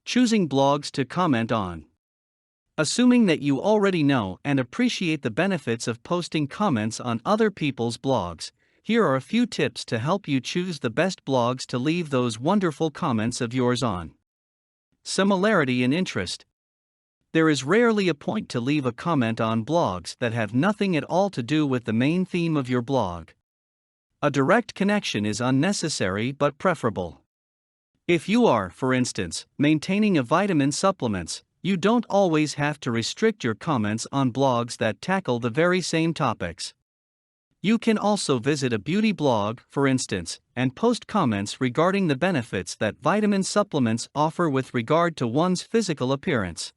Choosing blogs to comment on. Assuming that you already know and appreciate the benefits of posting comments on other people's blogs, here are a few tips to help you choose the best blogs to leave those wonderful comments of yours on. Similarity in interest. There is rarely a point to leave a comment on blogs that have nothing at all to do with the main theme of your blog. A direct connection is unnecessary but preferable. If you are, for instance, maintaining a vitamin supplements, you don't always have to restrict your comments on blogs that tackle the very same topics. You can also visit a beauty blog, for instance, and post comments regarding the benefits that vitamin supplements offer with regard to one's physical appearance.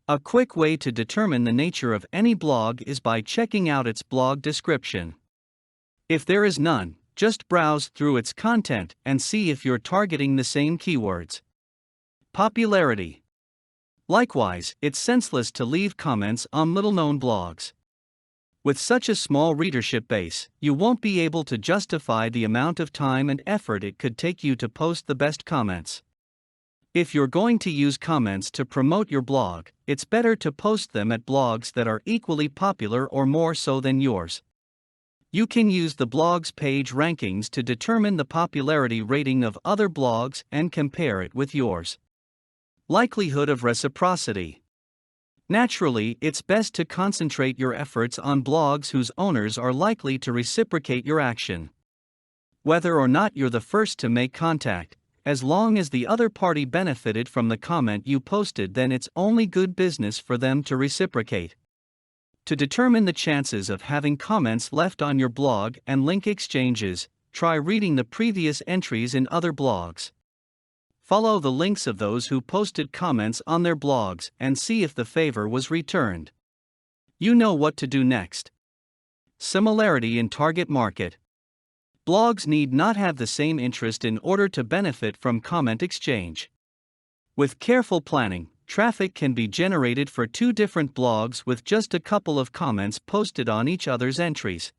A quick way to determine the nature of any blog is by checking out its blog description. If there is none, just browse through its content and see if you're targeting the same keywords. Popularity. Likewise, it's senseless to leave comments on little-known blogs. With such a small readership base, you won't be able to justify the amount of time and effort it could take you to post the best comments. If you're going to use comments to promote your blog, it's better to post them at blogs that are equally popular or more so than yours. You can use the blog's page rankings to determine the popularity rating of other blogs and compare it with yours. Likelihood of reciprocity. Naturally, it's best to concentrate your efforts on blogs whose owners are likely to reciprocate your action. Whether or not you're the first to make contact, as long as the other party benefited from the comment you posted, then it's only good business for them to reciprocate. To determine the chances of having comments left on your blog and link exchanges, try reading the previous entries in other blogs. Follow the links of those who posted comments on their blogs and see if the favor was returned. You know what to do next. Similarity in target market. Blogs need not have the same interest in order to benefit from comment exchange. With careful planning, traffic can be generated for two different blogs with just a couple of comments posted on each other's entries.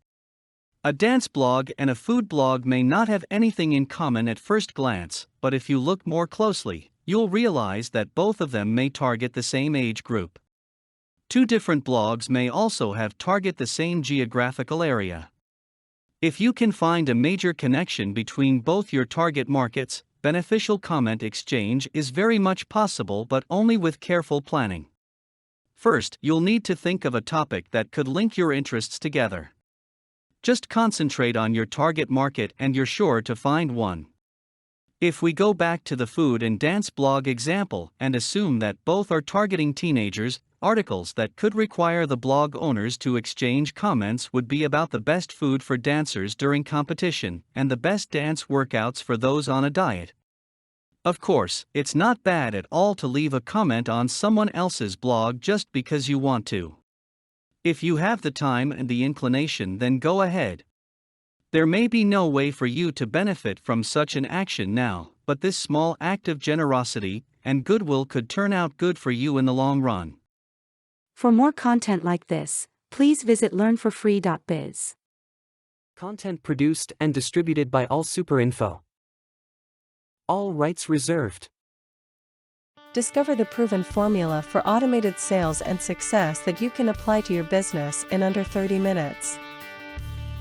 A dance blog and a food blog may not have anything in common at first glance, but if you look more closely, you'll realize that both of them may target the same age group. Two different blogs may also target the same geographical area. If you can find a major connection between both your target markets, beneficial comment exchange is very much possible, but only with careful planning. First, you'll need to think of a topic that could link your interests together. Just concentrate on your target market and you're sure to find one. If we go back to the food and dance blog example and assume that both are targeting teenagers, articles that could require the blog owners to exchange comments would be about the best food for dancers during competition and the best dance workouts for those on a diet. Of course, it's not bad at all to leave a comment on someone else's blog just because you want to. If you have the time and the inclination, then go ahead. There may be no way for you to benefit from such an action now, but this small act of generosity and goodwill could turn out good for you in the long run. For more content like this, please visit learnforfree.biz. Content produced and distributed by AllSuperInfo. All rights reserved. Discover the proven formula for automated sales and success that you can apply to your business in under 30 minutes.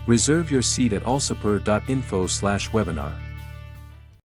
Reserve your seat at allsuper.info/webinar.